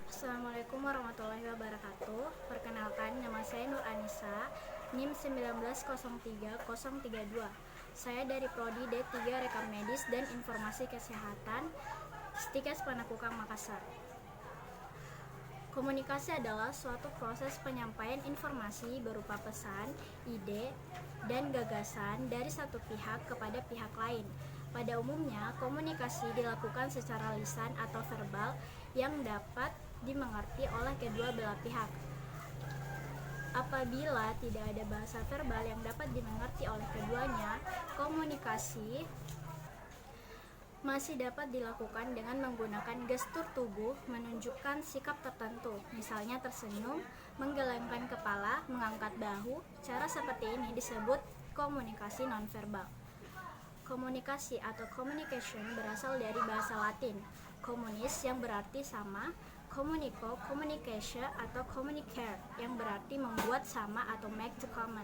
Assalamualaikum warahmatullahi wabarakatuh. Perkenalkan, nama saya Nur Anissa, NIM 1903032. Saya dari Prodi D3 Rekam Medis dan Informasi Kesehatan, Stikes Panakukang Makassar. Komunikasi adalah suatu proses penyampaian informasi berupa pesan, ide, dan gagasan dari satu pihak kepada pihak lain. Pada umumnya, komunikasi dilakukan secara lisan atau verbal yang dapat dimengerti oleh kedua belah pihak. Apabila tidak ada bahasa verbal yang dapat dimengerti oleh keduanya, komunikasi masih dapat dilakukan dengan menggunakan gestur tubuh menunjukkan sikap tertentu, misalnya tersenyum, menggelengkan kepala, mengangkat bahu. Cara seperti ini disebut komunikasi nonverbal. Komunikasi atau communication berasal dari bahasa Latin communis yang berarti sama, communico, communication atau communicare yang berarti membuat sama atau make to common.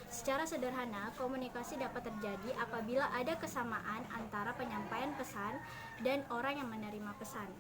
Secara sederhana, komunikasi dapat terjadi apabila ada kesamaan antara penyampaian pesan dan orang yang menerima pesan.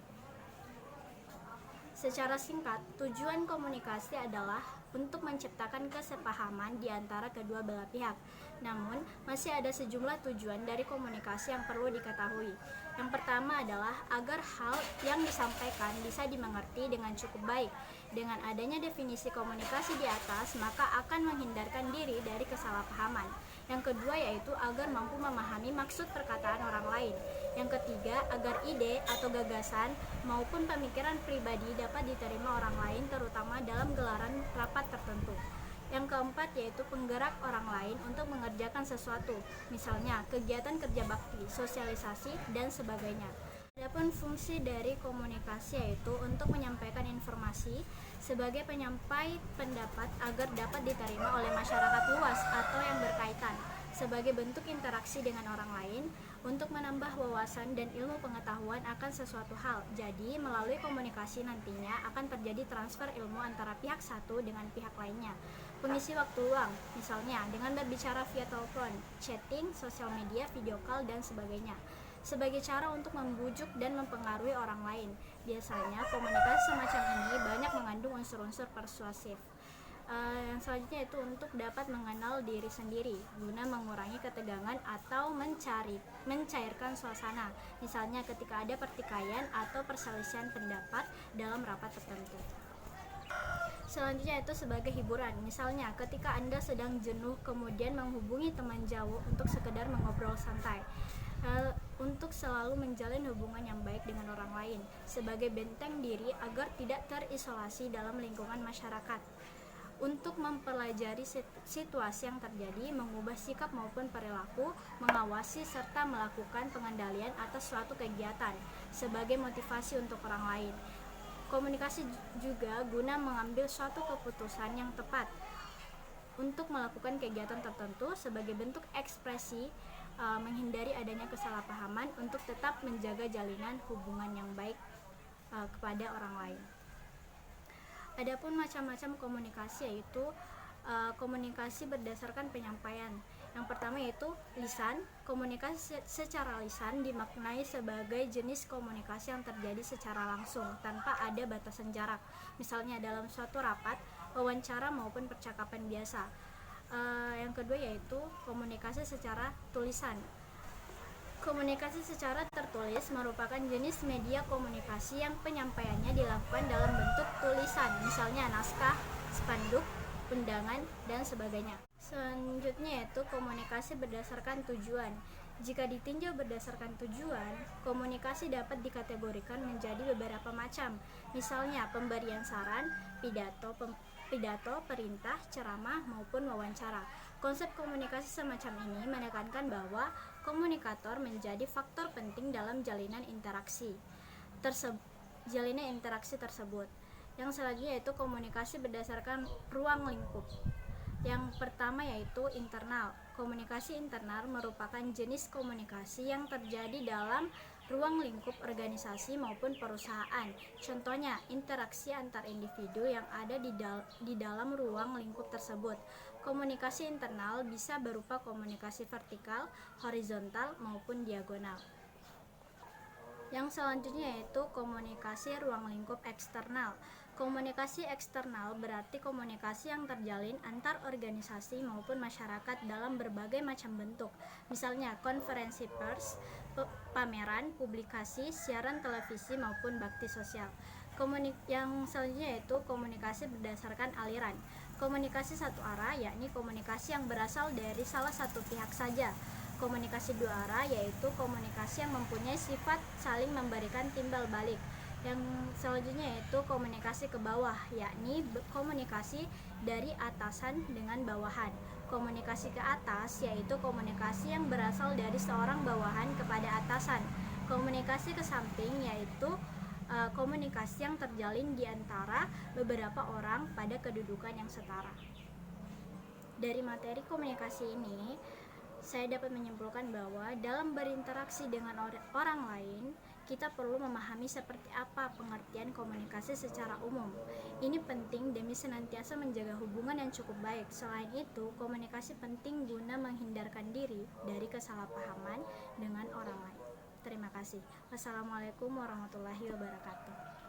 Secara singkat, tujuan komunikasi adalah untuk menciptakan kesepahaman di antara kedua belah pihak. Namun, masih ada sejumlah tujuan dari komunikasi yang perlu diketahui. Yang pertama adalah agar hal yang disampaikan bisa dimengerti dengan cukup baik. Dengan adanya definisi komunikasi di atas, maka akan menghindarkan diri dari kesalahpahaman. Yang kedua yaitu agar mampu memahami maksud perkataan orang lain. Yang ketiga, agar ide atau gagasan maupun pemikiran pribadi dapat diterima orang lain, terutama dalam gelaran rapat tertentu. Yang keempat yaitu penggerak orang lain untuk mengerjakan sesuatu, misalnya kegiatan kerja bakti, sosialisasi, dan sebagainya. Adapun fungsi dari komunikasi yaitu untuk menyampaikan informasi sebagai penyampai pendapat agar dapat diterima oleh masyarakat luas atau yang berkaitan, sebagai bentuk interaksi dengan orang lain untuk menambah wawasan dan ilmu pengetahuan akan sesuatu hal. Jadi, melalui komunikasi nantinya akan terjadi transfer ilmu antara pihak satu dengan pihak lainnya. Pengisi waktu luang, misalnya dengan berbicara via telepon, chatting, sosial media, video call, dan sebagainya, sebagai cara untuk membujuk dan mempengaruhi orang lain. Biasanya komunikasi semacam ini banyak mengandung unsur-unsur persuasif. Yang selanjutnya itu untuk dapat mengenal diri sendiri guna mengurangi ketegangan atau mencairkan suasana, misalnya ketika ada pertikaian atau perselisihan pendapat dalam rapat tertentu. Selanjutnya itu sebagai hiburan, misalnya ketika Anda sedang jenuh kemudian menghubungi teman jauh untuk sekedar mengobrol santai. Untuk selalu menjalin hubungan yang baik dengan orang lain sebagai benteng diri agar tidak terisolasi dalam lingkungan masyarakat. Untuk mempelajari situasi yang terjadi, mengubah sikap maupun perilaku, mengawasi serta melakukan pengendalian atas suatu kegiatan sebagai motivasi untuk orang lain. Komunikasi juga guna mengambil suatu keputusan yang tepat untuk melakukan kegiatan tertentu sebagai bentuk ekspresi, menghindari adanya kesalahpahaman untuk tetap menjaga jalinan hubungan yang baik kepada orang lain. Adapun macam-macam komunikasi yaitu komunikasi berdasarkan penyampaian. Yang pertama yaitu lisan. Komunikasi secara lisan dimaknai sebagai jenis komunikasi yang terjadi secara langsung tanpa ada batasan jarak, misalnya dalam suatu rapat, wawancara maupun percakapan biasa. Yang kedua yaitu komunikasi secara tulisan. Komunikasi secara tertulis merupakan jenis media komunikasi yang penyampaiannya dilakukan dalam bentuk tulisan, misalnya naskah, spanduk, undangan, dan sebagainya. Selanjutnya yaitu komunikasi berdasarkan tujuan. Jika ditinjau berdasarkan tujuan, komunikasi dapat dikategorikan menjadi beberapa macam, misalnya pemberian saran, pidato, perintah, ceramah, maupun wawancara. Konsep komunikasi semacam ini menekankan bahwa komunikator menjadi faktor penting dalam jalinan interaksi tersebut. Yang selanjutnya yaitu komunikasi berdasarkan ruang lingkup. Yang pertama yaitu internal. Komunikasi internal merupakan jenis komunikasi yang terjadi dalam ruang lingkup organisasi maupun perusahaan. Contohnya, interaksi antar individu yang ada di dalam ruang lingkup tersebut. Komunikasi internal bisa berupa komunikasi vertikal, horizontal, maupun diagonal. Yang Yang selanjutnya yaitu komunikasi ruang lingkup eksternal. Komunikasi eksternal berarti komunikasi yang terjalin antar organisasi maupun masyarakat dalam berbagai macam bentuk. Misalnya konferensi pers, pameran, publikasi, siaran televisi maupun bakti sosial. Yang selanjutnya yaitu komunikasi berdasarkan aliran. Komunikasi satu arah yakni komunikasi yang berasal dari salah satu pihak saja. Komunikasi dua arah yaitu komunikasi yang mempunyai sifat saling memberikan timbal balik. Yang selanjutnya yaitu komunikasi ke bawah, yakni komunikasi dari atasan dengan bawahan. Komunikasi ke atas yaitu komunikasi yang berasal dari seorang bawahan kepada atasan. Komunikasi ke samping yaitu komunikasi yang terjalin di antara beberapa orang pada kedudukan yang setara. Dari materi komunikasi ini, saya dapat menyimpulkan bahwa dalam berinteraksi dengan orang lain, kita perlu memahami seperti apa pengertian komunikasi secara umum. Ini penting demi senantiasa menjaga hubungan yang cukup baik. Selain itu, komunikasi penting guna menghindarkan diri dari kesalahpahaman dengan orang lain. Terima kasih. Wassalamualaikum warahmatullahi wabarakatuh.